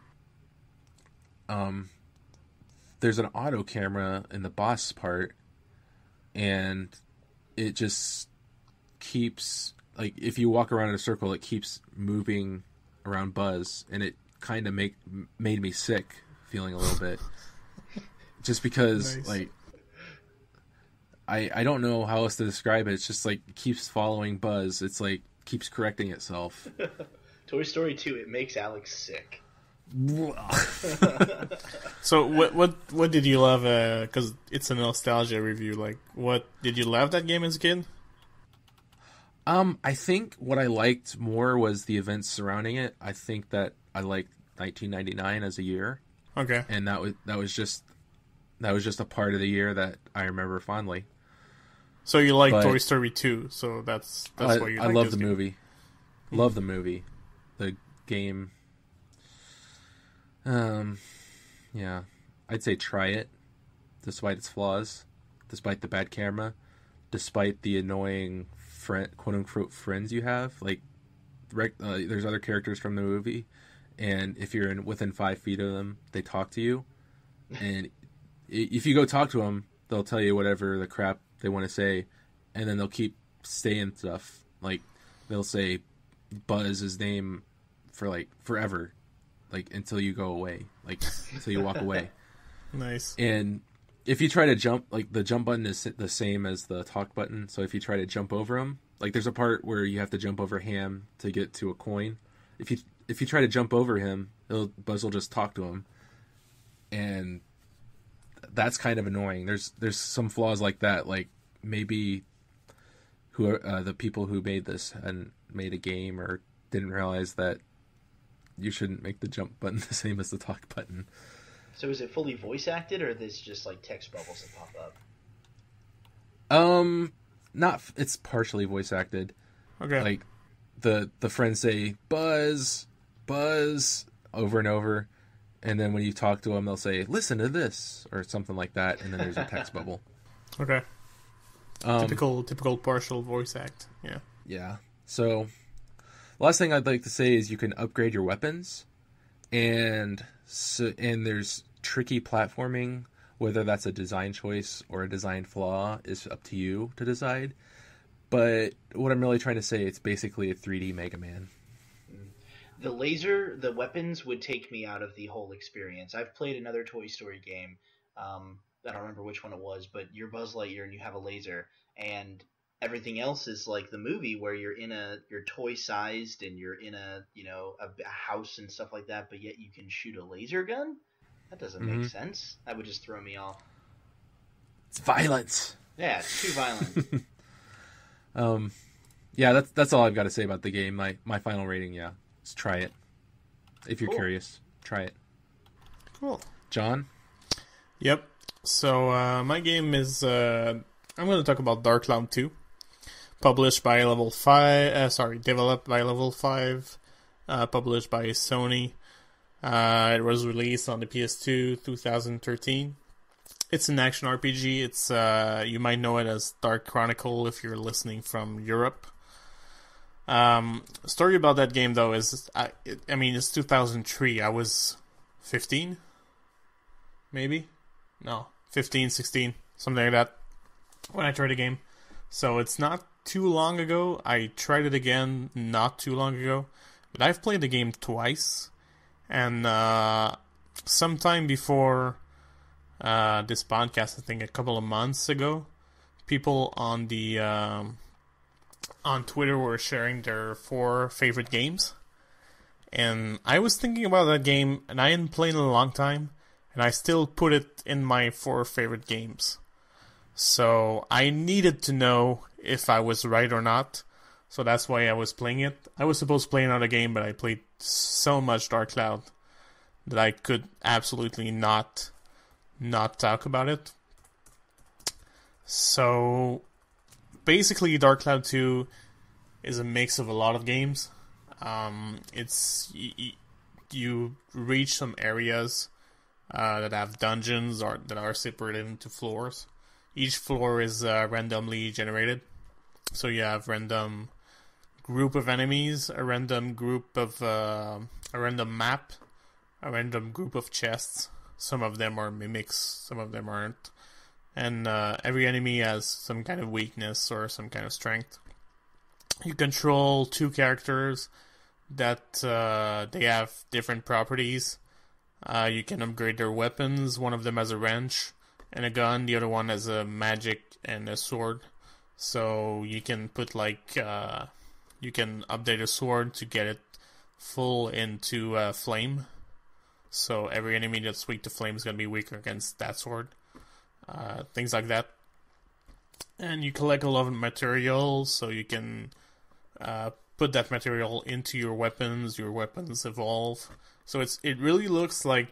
there's an auto camera in the boss part, and it just keeps... Like, if you walk around in a circle, it keeps moving around Buzz, and it kind of made me sick, feeling a little bit. Just because, nice. Like, I don't know how else to describe it. It's just, like, it keeps following Buzz. It's, like, keeps correcting itself. Toy Story 2, it makes Alex sick. So, what did you love? Because it's a nostalgia review. Like, what did you love that game as a kid? I think what I liked more was the events surrounding it. I think that I liked 1999 as a year. Okay. And that was just a part of the year that I remember fondly. So you like Toy Story 2, so that's why you like I love this the game. movie. Love the movie. The game. Yeah. I'd say try it, despite its flaws, despite the bad camera, despite the annoying quote unquote friends you have. Like, there's other characters from the movie, and if you're within 5 feet of them, they talk to you, and if you go talk to them, they'll tell you whatever the crap they want to say, and then they'll keep saying stuff. Like, they'll say Buzz's name for like forever, like until you go away, like until you walk away. Nice. And if you try to jump, like, the jump button is the same as the talk button. So if you try to jump over him, like, there's a part where you have to jump over Ham to get to a coin. If you try to jump over him, Buzz will just talk to him, and that's kind of annoying. There's some flaws like that. Like, maybe the people who made this and made a game or didn't realize that you shouldn't make the jump button the same as the talk button. So is it fully voice acted, or is this just like text bubbles that pop up? It's partially voice acted. Okay. Like, the friends say Buzz over and over, and then when you talk to them, they'll say listen to this or something like that, and then there's a text bubble. Okay. Typical partial voice act. Yeah. Yeah. So, the last thing I'd like to say is you can upgrade your weapons, and there's tricky platforming. Whether that's a design choice or a design flaw is up to you to decide. But what I'm really trying to say, it's basically a 3D Mega Man. The weapons would take me out of the whole experience. I've played another Toy Story game. I don't remember which one it was, but you're Buzz Lightyear and you have a laser, and everything else is like the movie where you're toy sized and you're in a house and stuff like that, but yet you can shoot a laser gun? That doesn't make sense. That would just throw me off. It's violence. Yeah, it's too violent. Yeah, that's all I've got to say about the game. My final rating, yeah, is try it. If you're curious, try it. Cool. John? Yep. So my game is I'm going to talk about Dark Cloud 2, published by Level 5. Developed by Level 5, published by Sony. It was released on the PS2 2013. It's an action RPG. It's you might know it as Dark Chronicle if you're listening from Europe. Story about that game though is, it's 2003. I was 15, maybe, no, 15, 16, something like that when I tried the game. So it's not too long ago. I tried it again not too long ago, but I've played the game twice, and sometime before this podcast, I think a couple of months ago, people on the on Twitter were sharing their 4 favorite games, and I was thinking about that game, and I hadn't played in a long time, and I still put it in my 4 favorite games. So I needed to know if I was right or not, so that's why I was playing it. I was supposed to play another game, but I played so much Dark Cloud that I could absolutely not talk about it. So basically, Dark Cloud 2 is a mix of a lot of games. It's you reach some areas that have dungeons or that are separated into floors. Each floor is randomly generated, so you have random group of enemies, a random group of a random map, a random group of chests. Some of them are mimics, some of them aren't. And every enemy has some kind of weakness or some kind of strength. You control 2 characters that they have different properties. You can upgrade their weapons. One of them has a wrench and a gun. The other one has a magic and a sword. So you can put you can update a sword to get it full into flame. So every enemy that's weak to flame is going to be weaker against that sword. Things like that. And you collect a lot of material, so you can put that material into your weapons. Your weapons evolve. So it really looks like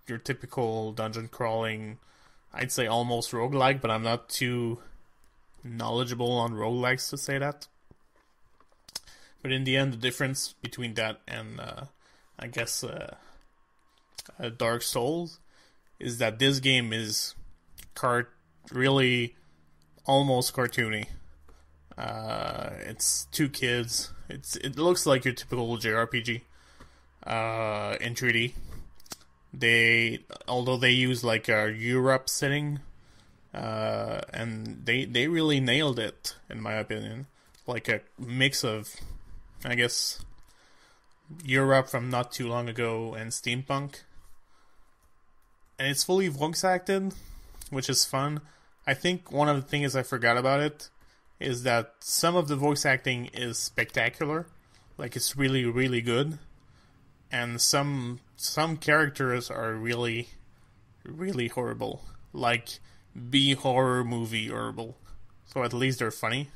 your typical dungeon crawling, I'd say almost roguelike, but I'm not too knowledgeable on roguelikes to say that. But in the end, the difference between that and I guess Dark Souls is that this game is really almost cartoony. It's 2 kids. It looks like your typical JRPG in 3D. Although they use like a Europe setting, and they really nailed it in my opinion. Like a mix of, I guess, Europe from not too long ago and steampunk. And it's fully voice acted, which is fun. I think one of the things I forgot about it is that some of the voice acting is spectacular. Like, it's really, really good. And some characters are really, really horrible. Like, B-horror movie horrible. So at least they're funny.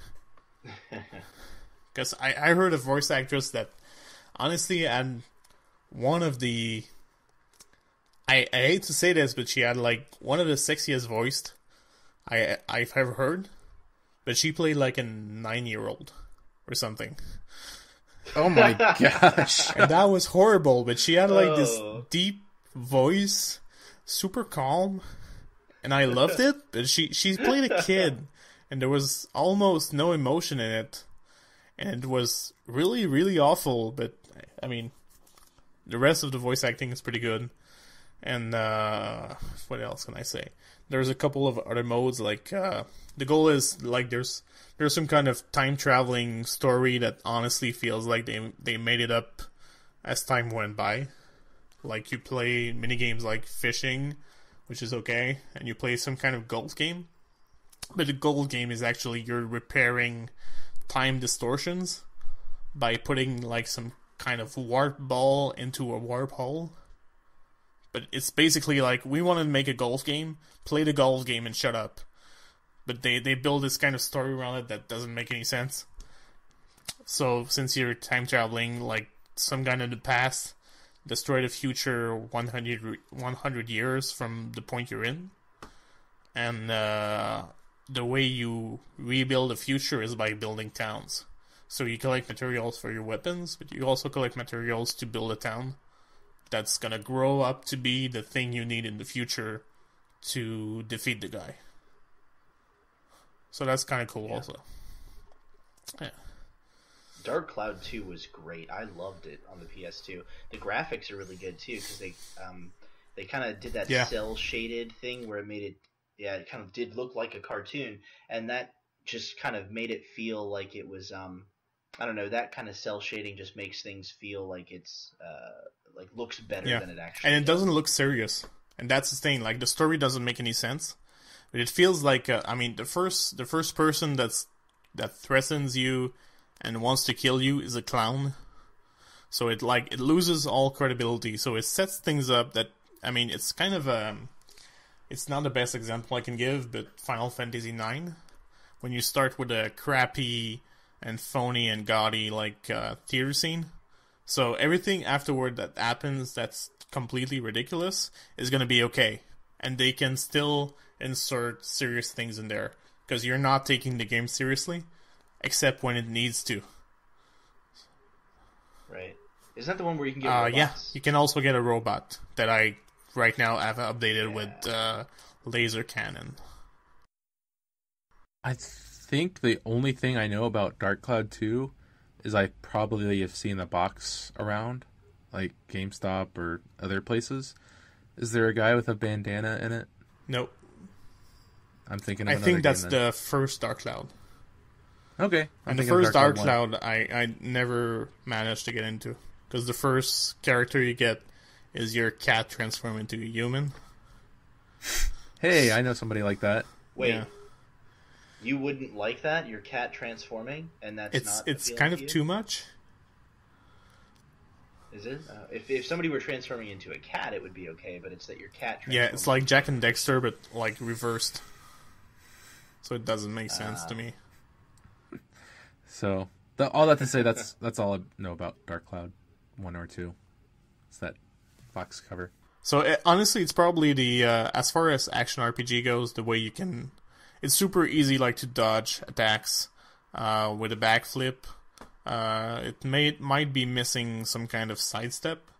Because I heard a voice actress that, honestly, and one of the... I hate to say this, but she had like one of the sexiest voiced I've ever heard. But she played like a 9-year-old or something. Oh my gosh. And that was horrible, but she had like this deep voice, super calm, and I loved it. But she played a kid, and there was almost no emotion in it. And it was really, really awful, but I mean, the rest of the voice acting is pretty good. And what else can I say? There's a couple of other modes, like the goal is like there's some kind of time traveling story that honestly feels like they made it up as time went by. Like, you play mini games like fishing, which is okay, and you play some kind of golf game. But the golf game is actually you're repairing time distortions by putting like some kind of warp ball into a warp hole. But it's basically like, we want to make a golf game, play the golf game and shut up. But they build this kind of story around it that doesn't make any sense. So since you're time traveling, like some guy in the past destroy the future 100 years from the point you're in. And the way you rebuild the future is by building towns. So you collect materials for your weapons, but you also collect materials to build a town that's gonna grow up to be the thing you need in the future to defeat the guy. So that's kind of cool, also. Yeah. Dark Cloud 2 was great. I loved it on the PS2. The graphics are really good too because they kind of did that cell shaded thing where it made it it kind of did look like a cartoon, and that just kind of made it feel like it was I don't know, that kind of cell shading just makes things feel like it's like looks better than it actually. And it doesn't look serious. And that's the thing, like the story doesn't make any sense. But it feels like I mean the first person that threatens you and wants to kill you is a clown. So it loses all credibility. So it sets things up that, I mean, it's kind of it's not the best example I can give, but Final Fantasy IX, when you start with a crappy and phony and gaudy theater scene, so everything afterward that happens that's completely ridiculous is going to be okay, and they can still insert serious things in there because you're not taking the game seriously, except when it needs to. Right. Isn't that the one where you can get robots? Yeah, you can also get a robot that I right now have updated with laser cannon. I think the only thing I know about Dark Cloud 2 is I probably have seen the box around, like GameStop or other places. Is there a guy with a bandana in it? Nope. I'm thinking of I another think that's game, then. the first Dark Cloud. Okay. And the first Dark Cloud I never managed to get into. Because the first character you get is your cat transform into a human. Hey, I know somebody like that. Wait. Yeah. You wouldn't like that? Your cat transforming? And that's it's kind of too much. Is it? If somebody were transforming into a cat, it would be okay, but it's that your cat transforms. Yeah, it's like Jack and Dexter, but like reversed. So it doesn't make sense to me. So, all that to say, that's all I know about Dark Cloud 1 or 2. It's that box cover. So honestly, it's probably the as far as action RPG goes, the way you can. It's super easy, like to dodge attacks with a backflip. It might be missing some kind of sidestep.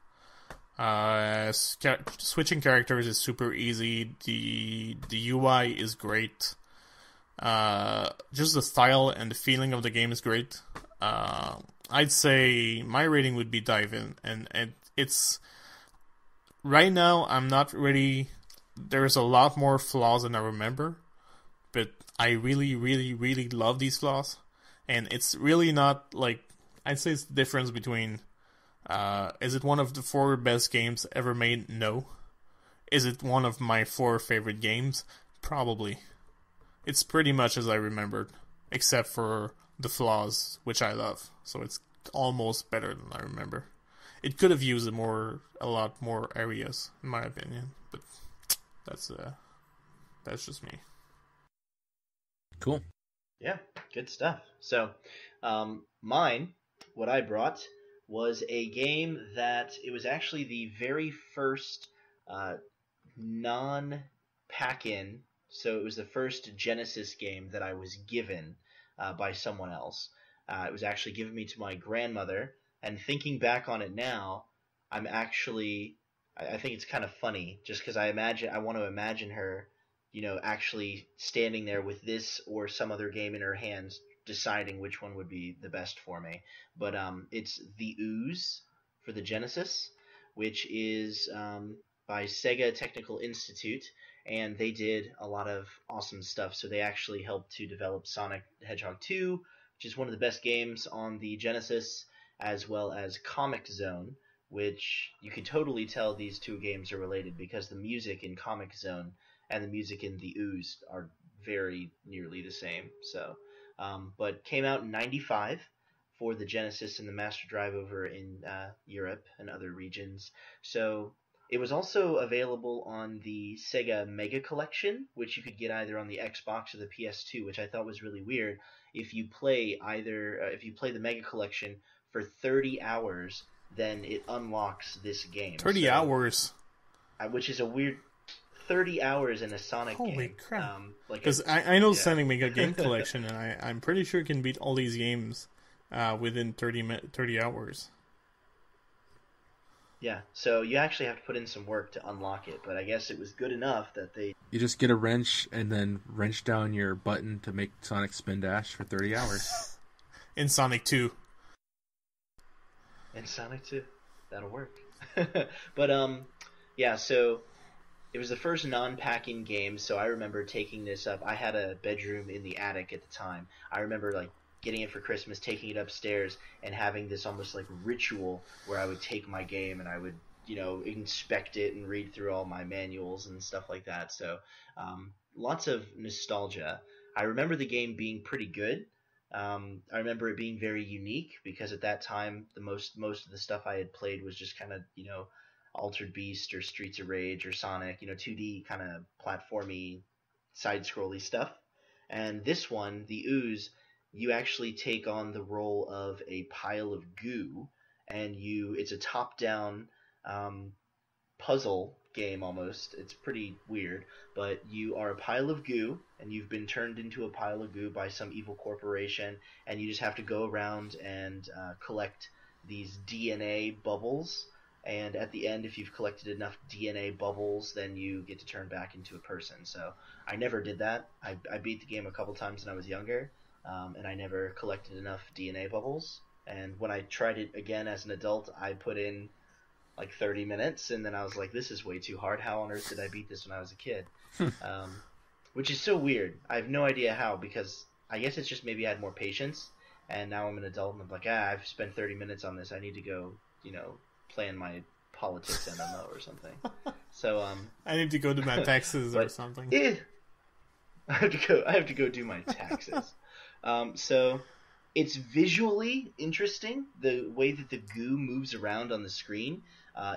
Switching characters is super easy. The UI is great. Just the style and the feeling of the game is great. I'd say my rating would be dive in, and it's right now I'm not ready. There's a lot more flaws than I remember, but I really, really, really love these flaws, and it's really not like I'd say it's the difference between is it one of the 4 best games ever made? No. Is it one of my 4 favorite games? Probably. It's pretty much as I remembered, except for the flaws, which I love. So it's almost better than I remember. It could have used a lot more areas, in my opinion, but that's just me. Cool. Yeah, good stuff. So, mine, what I brought was a game that it was actually the very first non-pack-in. So it was the first Genesis game that I was given by someone else. It was actually given me to my grandmother, and thinking back on it now, I think it's kind of funny, just because I want to imagine her, actually standing there with this or some other game in her hands, deciding which one would be the best for me. But it's The Ooze for the Genesis, which is by Sega Technical Institute. And they did a lot of awesome stuff. So they actually helped to develop Sonic the Hedgehog 2, which is one of the best games on the Genesis, as well as Comic Zone, which you can totally tell these 2 games are related because the music in Comic Zone and the music in The Ooze are very nearly the same. So, but came out in '95 for the Genesis and the Master Drive over in Europe and other regions. So it was also available on the Sega Mega Collection, which you could get either on the Xbox or the PS2, which I thought was really weird. If you play the Mega Collection for 30 hours, then it unlocks this game. 30 hours? Which is a weird... 30 hours in a Sonic game. Holy crap. Because I know Sonic Mega Game Collection, and I'm pretty sure it can beat all these games within 30 hours. Yeah, so you actually have to put in some work to unlock it, but I guess it was good enough that they... You just get a wrench and then wrench down your button to make Sonic spin dash for 30 hours. In Sonic 2. In Sonic 2. That'll work. But, yeah, so it was the first non-packing game, so I remember taking this up. I had a bedroom in the attic at the time. I remember, like, getting it for Christmas, taking it upstairs, and having this almost like ritual where I would take my game and I would, you know, inspect it and read through all my manuals and stuff like that. So lots of nostalgia. I remember the game being pretty good. I remember it being very unique because at that time the most of the stuff I had played was just kind of, you know, Altered Beast or Streets of Rage or Sonic, you know, 2D kind of platformy, side-scrolly stuff. And this one, the Ooze, you actually take on the role of a pile of goo, and it's a top-down puzzle game almost. It's pretty weird, but you are a pile of goo, and you've been turned into a pile of goo by some evil corporation, and you just have to go around and collect these DNA bubbles, and at the end, if you've collected enough DNA bubbles, then you get to turn back into a person. So I never did that. I beat the game a couple times when I was younger, and I never collected enough DNA bubbles. And when I tried it again as an adult, I put in like 30 minutes, and then I was like, this is way too hard. How on earth did I beat this when I was a kid? Which is so weird. I have no idea how, because I guess it's just maybe I had more patience, and now I'm an adult, and I'm like, I've spent 30 minutes on this. I need to go, you know, play in my politics MMO or something. So I need to go do my taxes or something. I have to go do my taxes. So it's visually interesting, the way that the goo moves around on the screen.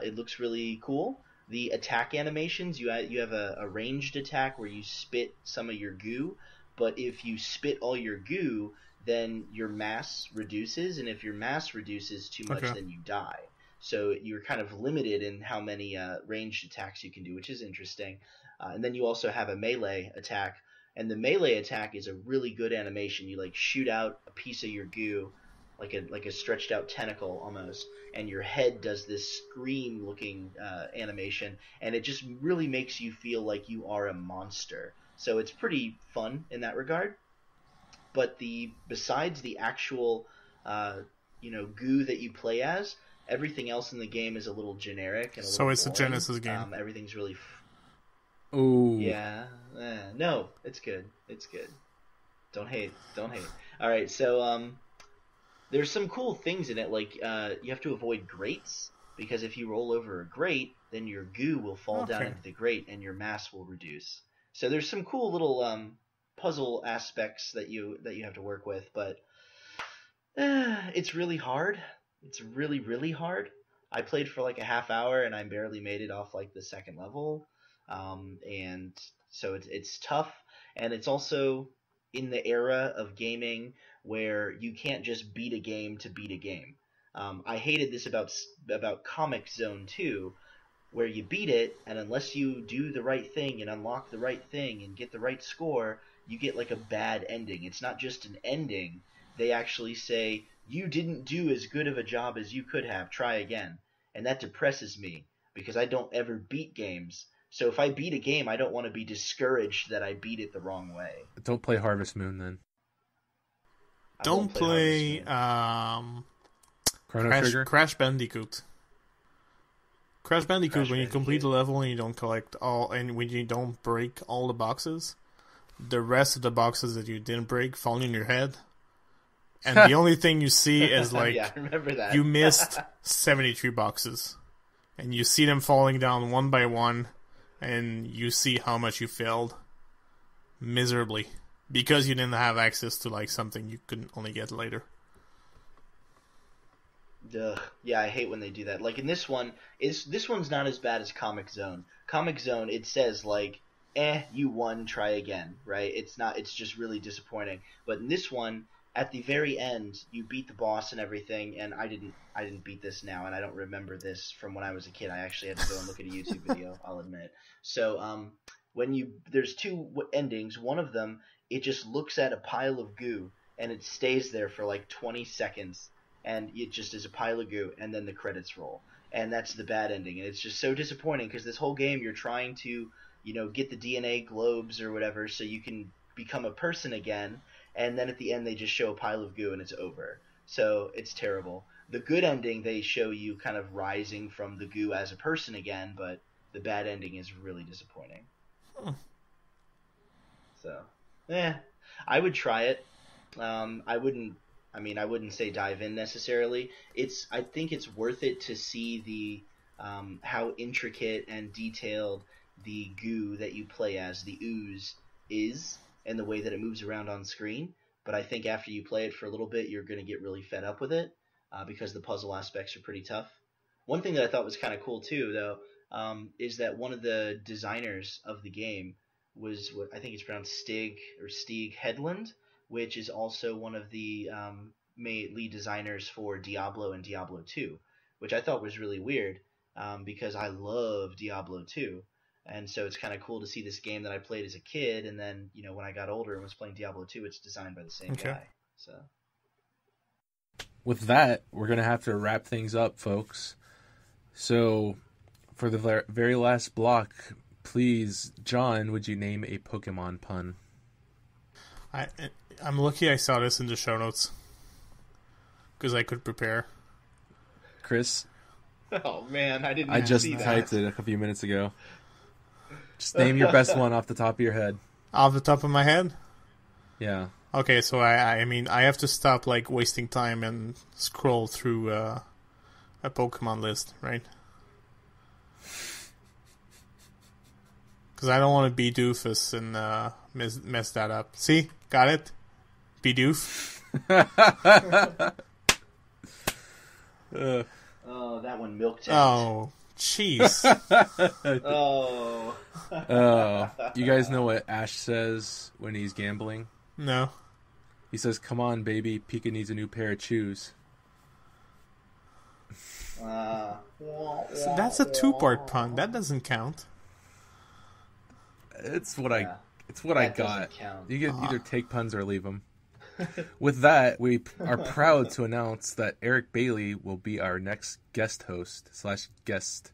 It looks really cool. The attack animations, you have a ranged attack where you spit some of your goo, but if you spit all your goo, then your mass reduces, and if your mass reduces too much, then you die. So you're kind of limited in how many ranged attacks you can do, which is interesting. And then you also have a melee attack, and the melee attack is a really good animation. You like shoot out a piece of your goo, like a stretched out tentacle almost, and your head does this scream looking animation, and it just really makes you feel like you are a monster. So it's pretty fun in that regard. But besides the actual goo that you play as, everything else in the game is a little generic and so it's boring. A Genesis game. Everything's really Oh. yeah. No, it's good. It's good. Don't hate. All right, so there's some cool things in it, like you have to avoid grates, because if you roll over a grate, then your goo will fall down into the grate and your mass will reduce. So there's some cool little puzzle aspects that you have to work with, but it's really hard. It's really, really hard. I played for like a half hour and I barely made it off like the second level. And so it's tough, and it's also in the era of gaming where you can't just beat a game to beat a game. I hated this about Comic Zone 2, where you beat it, and unless you do the right thing and unlock the right thing and get the right score, you get like a bad ending. It's not just an ending. They actually say, you didn't do as good of a job as you could have, try again. And that depresses me, because I don't ever beat games. So if I beat a game, I don't want to be discouraged that I beat it the wrong way. Don't play Harvest Moon then. Don't play Chrono Trigger? Crash Bandicoot. Crash Bandicoot, when you complete the level and you don't collect all, and when you don't break all the boxes, the rest of the boxes that you didn't break fall in your head. And the only thing you see is like, yeah, I remember that. You missed 73 boxes. And you see them falling down one by one, and you see how much you failed miserably because you didn't have access to like something you could only get later. Ugh. Yeah, I hate when they do that. Like in this one, this one's not as bad as Comic Zone. Comic Zone, it says like, you won, try again, right? It's not. It's just really disappointing. But in this one, at the very end, you beat the boss and everything, and I didn't beat this now, and I don't remember this from when I was a kid. I actually had to go and look at a YouTube video, I'll admit. So there's two endings. One of them, it just looks at a pile of goo, and it stays there for like 20 seconds, and it just is a pile of goo, and then the credits roll. And that's the bad ending, and it's just so disappointing because this whole game you're trying to, get the DNA globes or whatever so you can become a person again, and then at the end they just show a pile of goo and it's over. So it's terrible. The good ending, they show you kind of rising from the goo as a person again, but the bad ending is really disappointing. So, I would try it. I wouldn't say dive in necessarily. I think it's worth it to see the how intricate and detailed the goo that you play as, the ooze, is, and the way that it moves around on screen. But I think after you play it for a little bit, you're going to get really fed up with it because the puzzle aspects are pretty tough. One thing that I thought was kind of cool too, though, is that one of the designers of the game was what I think it's pronounced Stieg Hedlund, which is also one of the lead designers for Diablo and Diablo 2, which I thought was really weird because I love Diablo 2. And so it's kind of cool to see this game that I played as a kid, and then, when I got older and was playing Diablo 2, it's designed by the same guy. So, with that, we're going to have to wrap things up, folks. So, for the very last block, please, John, would you name a Pokemon pun? I'm lucky I saw this in the show notes because I could prepare. Chris? Oh, man, I just typed it a few minutes ago. Just name your best one off the top of your head. Off the top of my head? Yeah. Okay, so I have to stop wasting time and scroll through a Pokemon list, right? Because I don't want to be doofus and mess that up. See? Got it? Be doof. Oh, that one milked it. Oh, jeez. You guys know what Ash says when he's gambling? No. He says, "Come on, baby, Pika needs a new pair of shoes." So that's a two-part pun. That doesn't count. It's what I got. Count. You can either take puns or leave them. With that, we are proud to announce that Eric Bailey will be our next guest host / guest.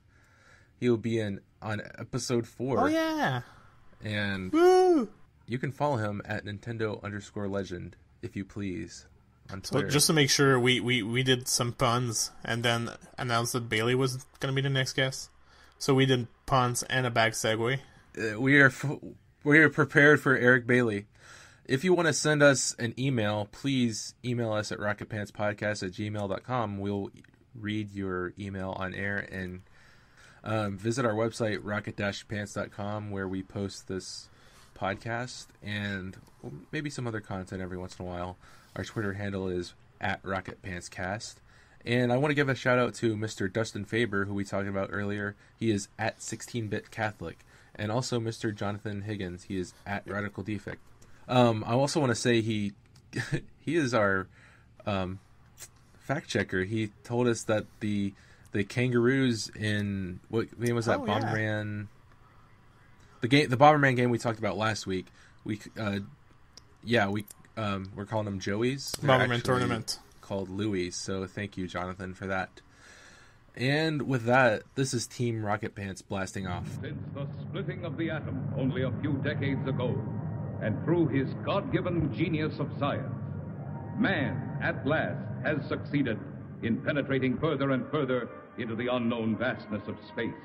He will be on episode 4. Oh yeah! And woo! You can follow him at Nintendo_legend, if you please, on Twitter. So just to make sure, we did some puns and then announced that Bailey was going to be the next guest. So we did puns and a back segue. We are prepared for Eric Bailey. If you want to send us an email, please email us at rocketpantspodcast@gmail.com. We'll read your email on air, and visit our website, rocket-pants.com, where we post this podcast and maybe some other content every once in a while. Our Twitter handle is @rocketpantscast. And I want to give a shout out to Mr. Dustin Faber, who we talked about earlier. He is at 16-bit Catholic. And also Mr. Jonathan Higgins. He is at Radical Defect. I also want to say he is our fact checker. He told us that the kangaroos in what game was that? Bomberman. The Bomberman game we talked about last week. We're calling them Joeys. Bomberman Tournament. Called Louis. So thank you, Jonathan, for that. And with that, this is Team Rocket Pants blasting off. Since the splitting of the atom only a few decades ago, and through his God-given genius of science, man, at last, has succeeded in penetrating further and further into the unknown vastness of space.